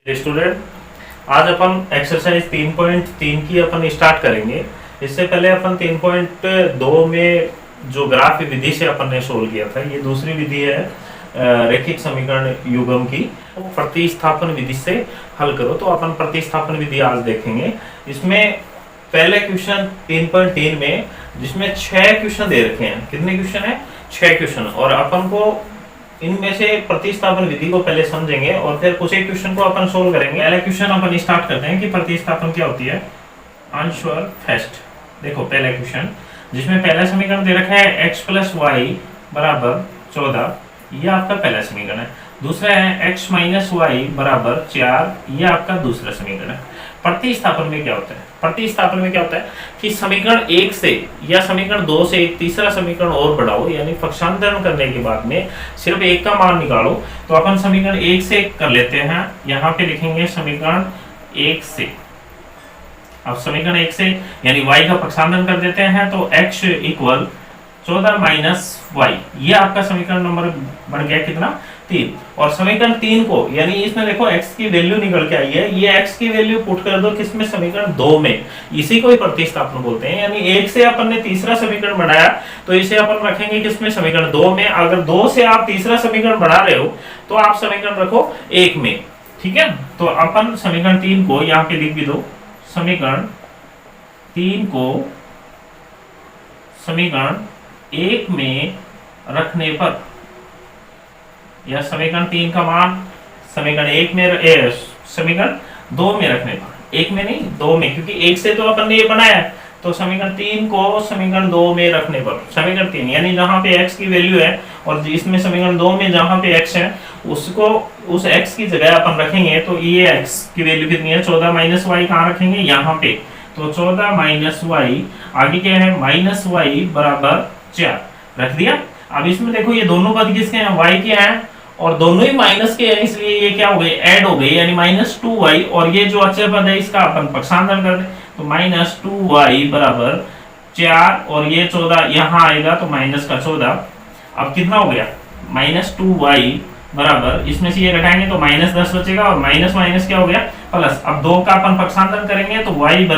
Student, आज अपन exercise 3.3 की अपन start करेंगे। इससे पहले अपन 3.2 में जो ग्राफ विधि से अपन ने सोल्व किया था, ये दूसरी विधि है रैखिक समीकरण युग्म की। प्रतिस्थापन विधि से हल करो, तो अपन प्रतिस्थापन विधि आज देखेंगे। इसमें पहले क्वेश्चन 3.3 में, जिसमें 6 क्वेश्चन दे रखे हैं। कितने क्वेश्चन है? 6 क्वेश्चन। और अपन को इनमें से प्रतिस्थापन विधि को पहले समझेंगे और फिर कुछ एक क्वेश्चन को अपन सोल्व करेंगे। पहला क्वेश्चन अपन स्टार्ट करते हैं कि प्रतिस्थापन क्या होती है। Answer first. देखो पहला क्वेश्चन, जिसमें पहला समीकरण दे रखा है x + y = 14, ये आपका पहला समीकरण है। दूसरा है x - y = 4, ये आपका दूसरा समीकरण है। प्रतिस्थापन में क्या होता है? प्रतिस्थापन में क्या होता है कि समीकरण 1 से या समीकरण 2 से एक तीसरा समीकरण और बढ़ाओ, यानी पक्षांतरण करने के बाद में सिर्फ एक का मान निकालो। तो अपन समीकरण 1 से कर लेते हैं। यहाँ पे लिखेंगे समीकरण 1 से। अब समीकरण 1 से यानी y का पक्षांतरण कर देते हैं, तो x = 14 - y, ये आपका समीकरण नंबर बन गया कितना? 3। और समीकरण 3 को, यानी इसमें देखो x की वैल्यू निकल के आई है, ये x की वैल्यू पुट कर दो किसमें? समीकरण 2 में। इसी को ही प्रतिस्थापन बोलते हैं। यानी 1 से अपन ने तीसरा समीकरण बनाया, तो इसे अपन रखेंगे किसमें? समीकरण 2 में। अगर 2 से आप तीसरा समीकरण बना रहे हो, तो आप समीकरण रखो 1 में। ठीक है, तो अपन समीकरण 3 को यहाँ पे लिख भी दो। समीकरण 3 को समीकरण 1 में रखने पर, या समीकरण 3 का मान समीकरण 1 में, समीकरण 2 में रखने पर, 1 में नहीं 2 में, क्योंकि 1 से तो अपन ने ये बनाया है। तो समीकरण 3 को समीकरण 2 में रखने पर, समीकरण 3 यानी जहां पे x की वैल्यू है और इसमें समीकरण 2 में जहां पे x है, उसको उस x की जगह अपन रखेंगे। तो ये x की वैल्यू कितनी है? 14 - y कहाँ रखेंगे? यहाँ पे। तो 14 - y, आगे क्या है? -y = 4 रख दिया। अब इसमें देखो ये दोनों पद किसके हैं? y के हैं, और दोनों ही माइनस के हैं, इसलिए ये क्या हो गए? ऐड हो गए, यानी -2y। और ये जो अचर पद है इसका अपन पक्षांतरण कर दें, तो -2y = 4, और ये 14 यहाँ आएगा, तो -14। अब कितना हो गया? -2y बराबर, इसमें से ये घटाएंगे तो -10 बचेगा, और माइनस माइनस क्या हो गया? प्लस। अब 2 का अपन पक्षांतरण करेंगे, तो y =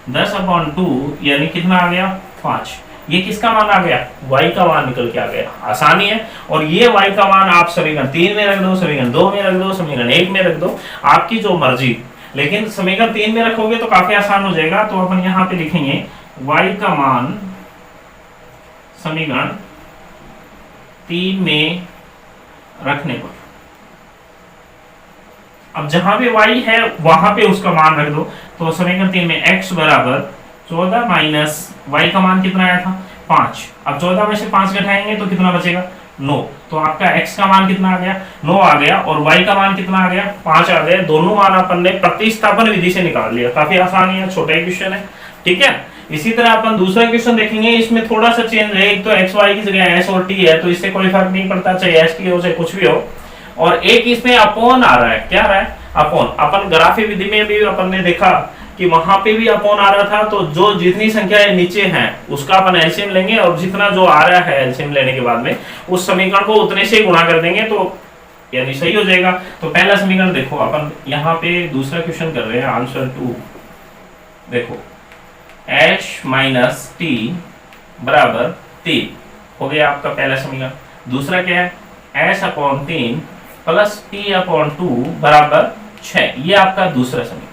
10/2, यानी कितना आ गया? 5। ये किसका मान आ गया? y का मान निकल के आ गया। आसानी है। और ये y का मान आप समीकरण 3 में रख दो, समीकरण 2 में रख दो, समीकरण 1 में रख दो, आपकी जो मर्जी। लेकिन समीकरण 3 में रखोगे तो काफी आसान हो जाएगा। तो अपन यहाँ पे लिखेंगे y का मान समीकरण 3 में रखने पर। अब जहां पे y है वहां पे उसका मान रख दो। तो समीकरण 3 में x = 14 - y का मान कितना आया था? 5। अब 14 में से 5 घटाएंगे तो कितना बचेगा? 9। तो आपका x का मान कितना आ गया? 9 आ गया। और y का मान कितना आ गया? 5 आ गया। दोनों मान अपन ने प्रतिस्थापन विधि से निकाल लिया। काफी आसानी है, छोटा ही क्वेश्चन है। ठीक है, इसी तरह अपन दूसरा क्वेश्चन देखेंगे। इसमें थोड़ा सा चेंज है। एक तो x y की जगह s और t है, तो इससे कोई फर्क नहीं पड़ता, चाहे s t हो चाहे कुछ भी हो। और एक इसमें अपॉन आ रहा है। क्या आ रहा है? अपॉन। अपन ग्राफी विधि में भी अपन ने देखा कि वहां पे भी अपॉन आ रहा था। तो जो जितनी संख्या नीचे है उसका अपन एलसीएम लेंगे, और जितना जो आ रहा है एलसीएम लेने के बाद में उस समीकरण को उतने से गुणा कर देंगे, तो यानी सही हो जाएगा। तो पहला समीकरण देखो, अपन यहाँ पे दूसरा क्वेश्चन कर रहे हैं। आंसर 2 देखो, h - t = 3 हो गया आपका पहला समीकरण। दूसरा क्या है? h/3 + t/2 = 6, ये आपका दूसरा समीकरण।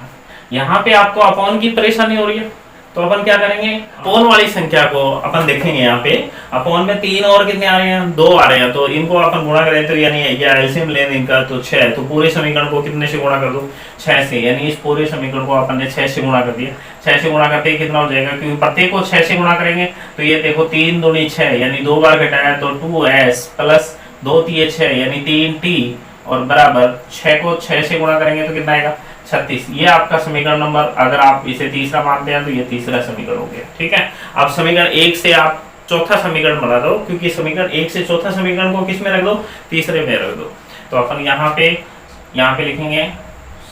यहाँ पे आपको अपॉन की परेशानी हो रही है, तो अपन क्या करेंगे? अपॉन वाली संख्या को अपन देखेंगे। यहाँ पे अपॉन में 3 और कितने आ रहे हैं? 2 आ रहे हैं। तो इनको अपन गुणा करें, तो यानी या एलसीएम लेने इनका, तो 6। तो पूरे समीकरण को कितने से गुणा कर दो? 6 से। यानी इस पूरे समीकरण को अपन ने 6 से गुणा कर दिया। 6 से गुणा करते कितना हो जाएगा? क्योंकि प्रत्येक को 6 से गुणा करेंगे, तो ये देखो 3 दूनी 6, यानी 2 बार घटाया तो 2s + 2 × 6 यानी 3t, और बराबर 6 को 6 से गुणा करेंगे तो कितना आएगा? 36। ये आपका समीकरण नंबर, अगर आप इसे तीसरा मानते हैं तो ये तीसरा समीकरण हो गया। ठीक है, अब समीकरण 1 से आप चौथा समीकरण बना दो, क्योंकि समीकरण 1 से चौथा समीकरण को किस में रख दो? तीसरे में रख दो। तो अपन यहाँ पे लिखेंगे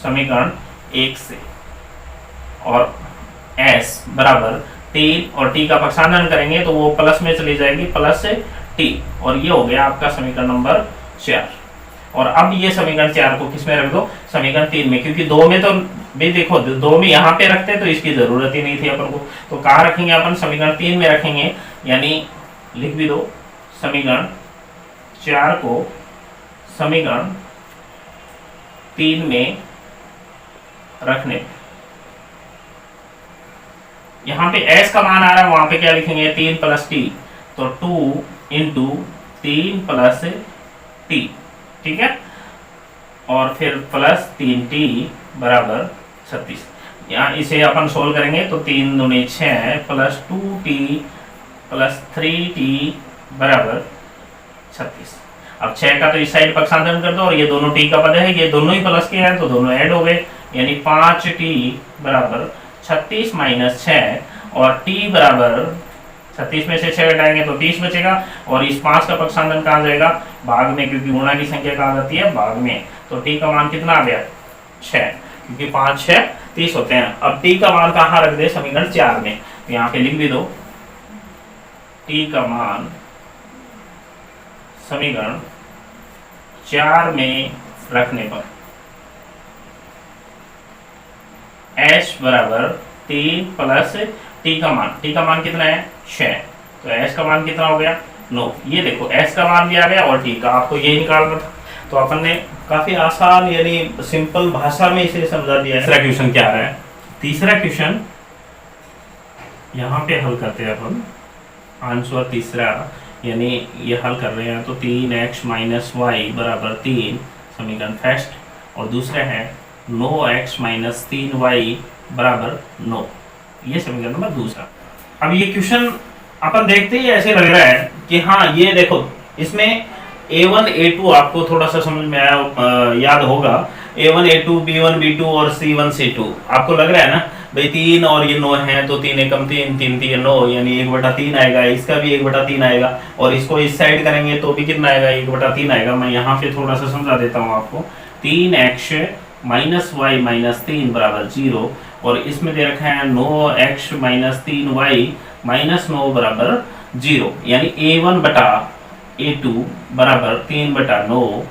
समीकरण 1 से, और s = 3, और t का पक्षांतरण करेंगे तो वो प्लस में चली जाएगी, प्लस से t, और ये हो गया आपका समीकरण नंबर 4। और अब ये समीकरण 4 को किस में रख दो, समीकरण 3 में, क्योंकि 2 में तो भी देखो 2 में यहाँ पे रखते तो इसकी जरूरत ही नहीं थी अपन को, तो कहाँ रखेंगे अपन, समीकरण 3 में रखेंगे। यानी लिख भी दो समीकरण 4 को समीकरण 3 में रखने, यहाँ पे s का मान आ रहा है, वहां पे क्या लिखेंगे 3 प्लस टी, तो 2 इंटू 3 प्लस टी, ठीक है, और फिर प्लस 3t बराबर 36। यहाँ इसे अपन सोल्व करेंगे तो 3 दूनी 6 प्लस 2t प्लस 3t बराबर 36। अब 6 का तो इस साइड पक्षांतरण कर दो और ये दोनों t का पद है, ये दोनों ही प्लस के हैं तो दोनों ऐड हो गए, यानी 5t बराबर 36 माइनस 6 और t बराबर 36 में से 6 घटाएंगे तो 30 बचेगा, और इस 5 का पक्षांतरण कहाँ जाएगा, भाग में, क्योंकि गुणा की संख्या कहाँ जाती है, भाग में, तो t का मान कितना आ गया 6, क्योंकि 5 6 30 होते हैं। अब t का मान कहाँ रख दे, समीकरण 4 में, तो यहाँ पे लिख भी दो t का मान समीकरण 4 में रखने पर h बराबर 3 प्लस t का मान कितना है 6, तो h का मान कितना हो गया 9। ये देखो s का मान भी आ गया और t का, आपको ये निकालना था, तो अपन ने काफी आसान यानी सिंपल भाषा में इसे समझा दिया है। तीसरा क्वेश्चन क्या है, तीसरा क्वेश्चन यहाँ पे हल करते हैं अपन, आंसर तीसरा, यानी ये हल कर रहे हैं तो 3x माइनस वाई बराबर 3 समीकरण फर्स्ट, और दूसरा है 9x माइनस 3y बराबर 9, ये समीकरण नंबर दूसरा। अब ये क्वेश्चन अपन देखते ही ऐसे लग रहा है कि हाँ ये देखो इसमें a1 a2 आपको थोड़ा सा समझ में आया, याद होगा a1 a2 b1 b2 और c1 c2, आपको लग रहा है ना भाई 3 और ये 9 है तो 3 एकम 3 3 3 9, यानी 1/3 आएगा, इसका भी 1/3 आएगा, और इसको इस साइड करेंगे तो भी कितना आएगा 1/3 आएगा। मैं यहाँ पे थोड़ा सा समझा देता हूँ आपको, 3x माइनस वाई माइनस 3 बराबर 0, और इसमें दे रखा है 9x माइनस 3y माइनस 9 बराबर 0, यानी a1 बटा a2 बराबर 3/9,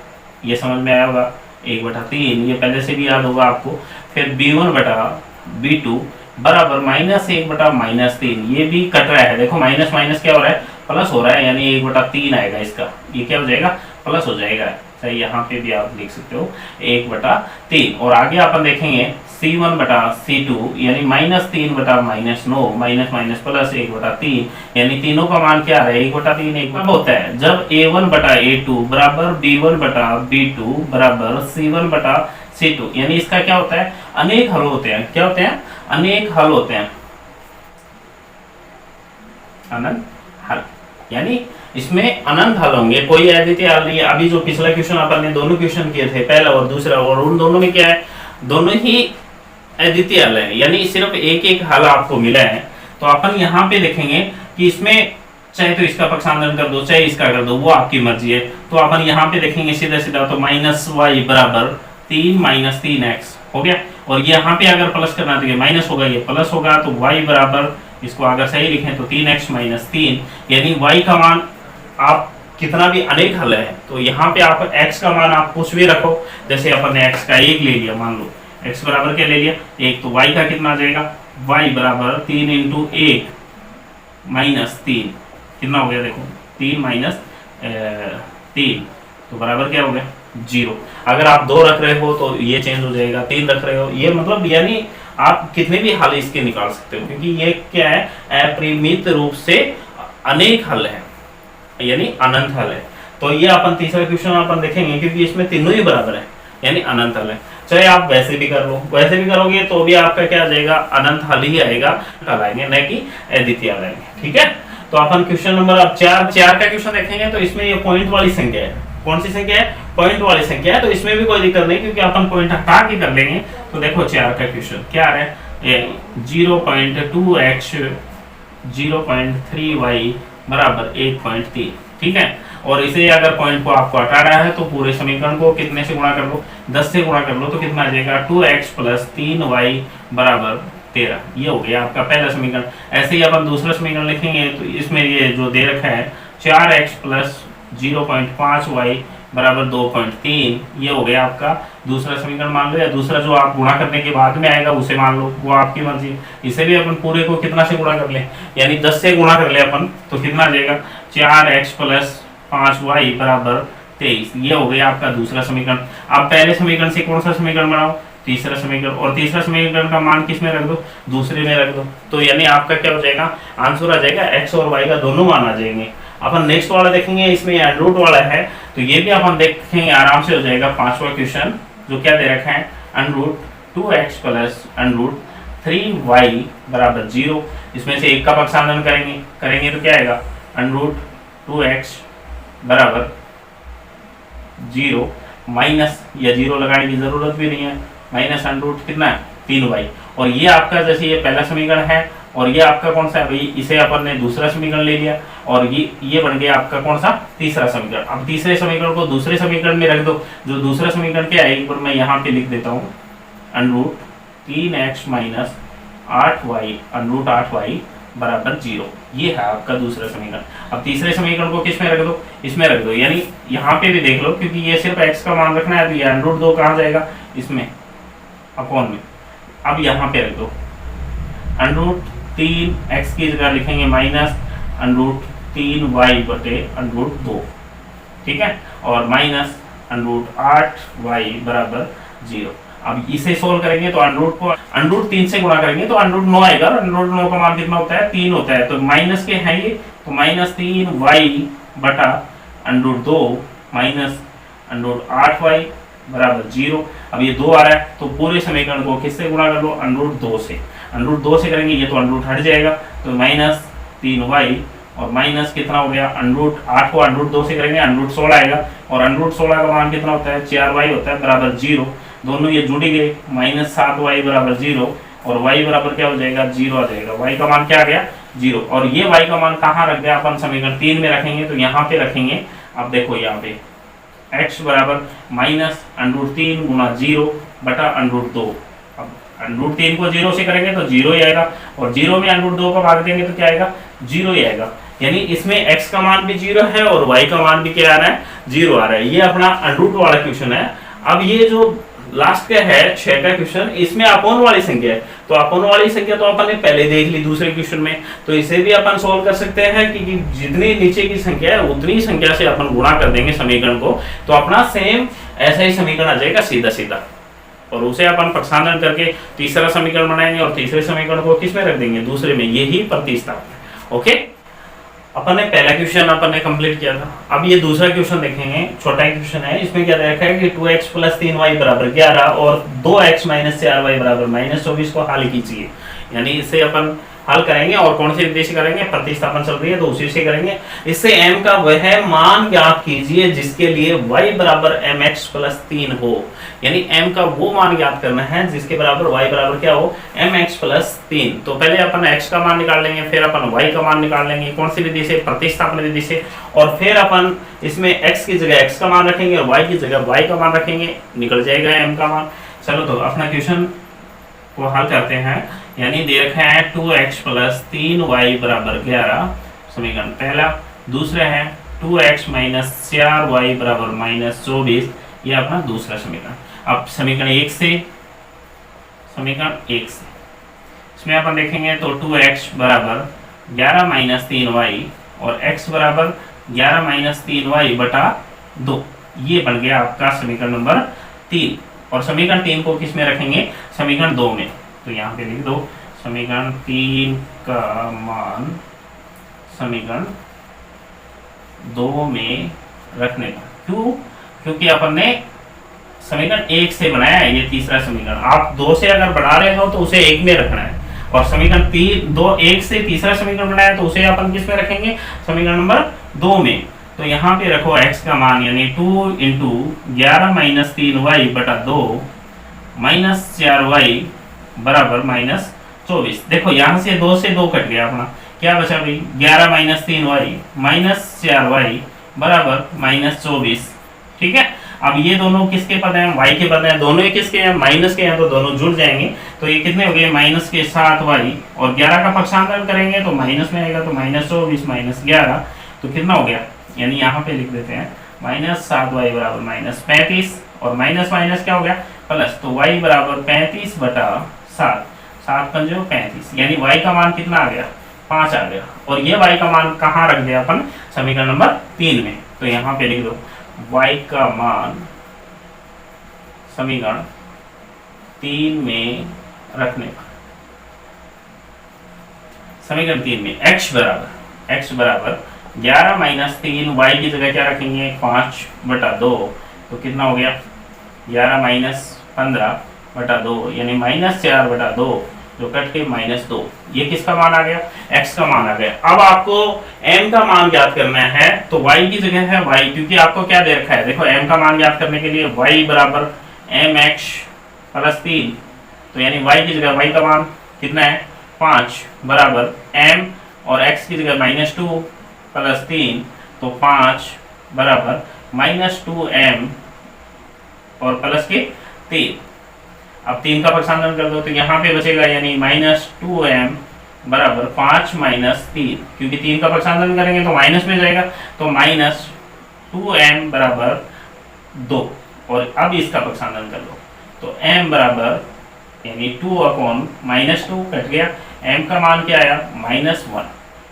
ये समझ में आया होगा, 1/3, ये पहले से भी याद होगा आपको। फिर b1 बटा b2 बराबर -1 बटा -3, ये भी कट रहा है, देखो माइनस माइनस क्या हो रहा है, प्लस हो रहा है, यानी 1/3 आएगा इसका, ये क्या हो जाएगा प्लस हो जाएगा, सही, यहाँ पे भी आप लिख सकते हो 1/3। और आगे अपन देखेंगे c1 बटा c2 यानी -3 बटा -9, माइनस माइनस प्लस 1/3, यानी तीनों का मान क्या है 1/3। एक बार होता है जब a1 बटा a2 बराबर b1 बटा b2 बराबर c1 बटा c2, यानी इसका क्या होता है अनेक हल होते हैं, क्या होते हैं अनेक हल होते हैं, अनंत हल, यानी इसमें अनंत हल होंगे, कोई अद्वितीय हल नहीं है। अभी जो पिछला क्वेश्चन अपन ने दोनों क्वेश्चन किए थे, पहला और दूसरा, और उन दोनों में क्या है, दोनों ही अद्वितीय हल है, यानी सिर्फ एक एक हल आपको मिला है। तो अपन यहाँ पे देखेंगे कि इसमें चाहे तो इसका पक्षांतरण कर दो चाहे इसका कर दो, वो आपकी मर्जी है। तो अपन यहाँ पे देखेंगे सीधा सीधा, तो -y बराबर 3 माइनस 3x हो गया, और यहाँ पे अगर प्लस करना तो ये माइनस होगा, ये प्लस होगा, तो y बराबर, इसको अगर सही लिखें तो 3x माइनस 3, यानी y का मान आप कितना भी अनेक हल है तो यहाँ पे आप x का मान आप कुछ भी रखो, जैसे अपन ने x का 1 ले लिया, मान लो x बराबर क्या ले लिया 1, तो y का कितना आ जाएगा, y बराबर 3 इंटू 1 माइनस 3, कितना हो गया देखो 3 माइनस 3, तो बराबर क्या हो गया 0। अगर आप 2 रख रहे हो तो ये चेंज हो जाएगा, 3 रख रहे हो, ये मतलब यानी आप कितने भी हल इसके निकाल सकते हो, क्योंकि ये क्या है अपरिमित रूप से अनेक हल है, यानी अनंत हल है। तो ये अपन तीसरा क्वेश्चन अपन देखेंगे, क्योंकि इसमें तीनों ही बराबर है, यानी अनंत हल है। चाहे आप वैसे भी कर लो, वैसे भी करोगे तो भी आपका क्या आ जाएगा अनंत हल ही आएगा, हल आएंगे न कि अद्वितीय हल आएंगे, ठीक है। तो अपन क्वेश्चन नंबर अब 4 का क्वेश्चन देखेंगे, तो इसमें ये पॉइंट वाली संख्या है, कौन सी संख्या है पॉइंट वाली संख्या है, तो इसमें भी कोई दिक्कत नहीं, क्योंकि अपन पॉइंट हटा के कर लेंगे। तो देखो 4 का क्वेश्चन क्या आ रहा है, 0.2x 0.3y बराबर 1.3, ठीक है। और इसे अगर पॉइंट को आपको हटाना है तो पूरे समीकरण को कितने से गुणा कर लो, 10 से गुणा कर लो, तो कितना आ जाएगा 2x प्लस 3y बराबर 13, ये हो गया आपका पहला समीकरण। ऐसे ही अपन दूसरा समीकरण लिखेंगे, तो इसमें ये जो दे रखा है 4x प्लस 0.5y बराबर 2.3, ये हो गया आपका दूसरा समीकरण मान लो, या दूसरा जो आप गुणा करने के बाद में आएगा उसे मान लो, वो आपकी मर्जी। इसे भी अपन पूरे को कितना से गुणा कर ले, यानी 10 से गुणा कर ले अपन, तो कितना आ जाएगा 4x प्लस 5y बराबर 23, ये हो गया आपका दूसरा समीकरण। अब पहले समीकरण से कौन सा समीकरण बनाओ, तीसरा समीकरण, और तीसरा समीकरण का मान किस में रख दो, दूसरे में रख दो, तो यानी आपका क्या हो जाएगा, आंसर आ जाएगा x और y का दोनों मान आ जाएंगे। अपन नेक्स्ट वाला देखेंगे, इसमें अंडर वाला है, तो ये भी अपन देखेंगे, आराम से हो जाएगा। पांचवा क्वेश्चन जो क्या दे रखा है, under 2x plus under 3y बराबर 0, इसमें से एक का पक्षांतरण करेंगे तो क्या आएगा, अंडर 2x बराबर 0 माइनस, या 0 लगाने की जरूरत भी नहीं है, माइनस अंडर कितना है 3y, और ये आपका जैसे ये पहला समीकरण है, और ये आपका कौन सा है भाई, इसे अपन ने दूसरा समीकरण ले लिया, और ये बन गया आपका कौन सा, तीसरा समीकरण। अब तीसरे समीकरण को दूसरे समीकरण में रख दो, जो दूसरा समीकरण क्या है, एक बार मैं यहाँ पे लिख देता हूँ, under 3x minus 8y under 8y बराबर 0, ये है आपका दूसरा समीकरण। अब तीसरे समीकरण को किस में रख दो, इसमें रख दो, यानी यहाँ पे भी देख लो, क्योंकि ये सिर्फ x का मान रखना है, तो ये अंडर 2 कहाँ जाएगा, इसमें अपॉन में। अब यहाँ पे रख दो, अंडर 3x की जगह लिखेंगे माइनस अंडर 3y बटे अंडर 2, ठीक है, और माइनस अंडर 8y बराबर 0। अब इसे सोल्व करेंगे तो अंडर को अंडर 3 से गुणा करेंगे तो अंडर 9 आएगा, अंडर 9 का मान कितना होता है, 3 होता है, तो माइनस के है ये, तो माइनस 3y बटा अंडर 2 माइनस अंडर 8y बराबर 0। अब ये 2 आ रहा है, तो पूरे समीकरण को किससे गुणा कर लो, अंडर 2 से, अंडर 2 से करेंगे ये तो अंडर हट जाएगा, तो माइनस 3y और माइनस कितना हो गया, अंडर 8 को अंडर 2 से करेंगे अंडर 16 आएगा, और अंडर 16 का मान कितना होता है, 4y होता है बराबर 0, दोनों ये जुड़ गए, माइनस 7y बराबर 0, और y बराबर क्या हो जाएगा, 0 आ जाएगा, y का मान क्या आ गया, 0, और ये y का मान कहाँ रख दिया अपन, समीकरण 3 में रखेंगे, तो यहाँ पे रखेंगे। अब देखो यहाँ पे x बराबर माइनस अंडर 3 गुना 0 बटा अंडर 2, अब अंडर 3 को 0 से करेंगे तो 0 ही आएगा, और 0 में अंडर 2 का भाग देंगे तो क्या आएगा, 0 ही आएगा, यानी इसमें x का मान भी 0 है और y का मान भी क्या आ रहा है, 0 आ रहा है। ये अपना अंडर वाला क्वेश्चन है। अब ये जो लास्ट का है 6 का क्वेश्चन, इसमें अपोन वाली संख्या है, तो अपोन वाली संख्या तो अपन ने पहले देख ली दूसरे क्वेश्चन में, तो इसे भी अपन सोल्व कर सकते हैं, क्योंकि जितनी नीचे की संख्या है उतनी संख्या से अपन गुणा कर देंगे समीकरण को, तो अपना सेम ऐसा ही समीकरण आ जाएगा सीधा सीधा, और उसे अपन पक्षांतरण करके तीसरा समीकरण बनाएंगे, और तीसरे समीकरण को किस में रख देंगे, दूसरे में, यही प्रतिस्थापन। ओके, अपन ने पहला क्वेश्चन अपन ने कंप्लीट किया था। अब ये दूसरा क्वेश्चन देखेंगे, छोटा क्वेश्चन है, इसमें क्या देखा है कि 2x प्लस 3y बराबर 11 और 2x माइनस 4y बराबर माइनस 24 को हल कीजिए, यानी इसे अपन हल करेंगे, और कौन से विधि से करेंगे, प्रतिस्थापन चल रही है तो उसी से करेंगे। इससे m का वह मान ज्ञात कीजिए जिसके लिए y बराबर mx प्लस 3 हो, यानी m का वो मान ज्ञात करना है जिसके बराबर y बराबर क्या हो, mx प्लस 3। तो पहले अपन x का मान निकाल लेंगे, फिर अपन y का मान निकाल लेंगे, कौन सी विधि से, प्रतिस्थापन विधि से, और फिर अपन इसमें x की जगह x का मान रखेंगे और y की जगह y का मान रखेंगे, निकल जाएगा m का मान। चलो तो अपना क्वेश्चन को हल करते हैं, यानी दे रखा है 2x प्लस 3y बराबर 11 समीकरण पहला, दूसरा है 2x माइनस 4y बराबर माइनस 24, ये अपना दूसरा समीकरण। अब समीकरण 1 से इसमें अपन देखेंगे तो 2x बराबर 11 माइनस 3y और x बराबर 11 माइनस 3y बटा 2, ये बन गया आपका समीकरण नंबर 3। और समीकरण 3 को किस में रखेंगे, समीकरण 2 में, तो यहाँ पे लिख दो समीकरण 3 का मान समीकरण 2 में रखने का। क्यों, क्योंकि अपन ने समीकरण 1 से बनाया है ये तीसरा समीकरण, आप 2 से अगर बना रहे हो तो उसे 1 में रखना है, और समीकरण 1 से तीसरा समीकरण बनाया तो उसे अपन किस में रखेंगे, समीकरण नंबर 2 में। तो यहाँ पे रखो x का मान, यानी 2 इंटू 11 माइनस 3y बटा 2 माइनस 4y बराबर माइनस 24। देखो यहाँ से 2 से 2 कट गया अपना, क्या बचा भाई, 11 माइनस 3y माइनस 4y बराबर माइनस 24, ठीक है। अब ये दोनों किसके पद हैं, y के पद हैं, दोनों ही किसके हैं, माइनस के हैं, तो दोनों जुड़ जाएंगे, तो ये कितने हो गए, माइनस के 7y, और 11 का पक्षांतरण करेंगे तो माइनस में आएगा, तो माइनस 24 माइनस 11, तो कितना हो गया, यानी यहाँ पे लिख देते हैं माइनस 7y बराबर माइनस 35, और माइनस माइनस क्या हो गया प्लस, तो y बराबर 35 बटा 7, 7 पंजो 35, यानी y का मान कितना आ गया 5 आ गया। और ये y का मान कहाँ रख दिया अपन समीकरण नंबर 3 में, तो यहाँ पे लिख दो y का मान समीकरण 3 में रखने पर, समीकरण 3 में x बराबर 11 माइनस 3, y की जगह क्या रखेंगे 5 बटा 2, तो कितना हो गया 11 माइनस 15 बटा 2, यानी माइनस 4 बटा 2, जो कट के माइनस 2, ये किसका मान आ गया x का मान आ गया। अब आपको m का मान ज्ञात करना है, तो y की जगह है y, क्योंकि आपको क्या दे रखा है, देखो m का मान ज्ञात करने के लिए y बराबर mx प्लस 3, तो यानी y की जगह y का मान कितना है 5 बराबर m, और x की जगह माइनस 2 प्लस 3, तो 5 बराबर माइनस 2m और प्लस के 3। अब 3 का पक्षांतरण कर दो तो यहाँ पे बचेगा, यानी माइनस 2m बराबर 5 माइनस 3, क्योंकि 3 का पक्षांतरण करेंगे तो माइनस में जाएगा, तो माइनस 2m बराबर 2, और अब इसका पक्षांतरण कर दो तो m बराबर यानी 2 अपॉन माइनस 2 कट गया, m का मान क्या आया माइनस 1,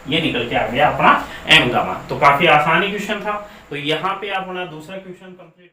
ये निकल के आ गया अपना m का मान। तो काफी आसानी क्वेश्चन था, तो यहाँ पे अपना दूसरा क्वेश्चन कंप्लीट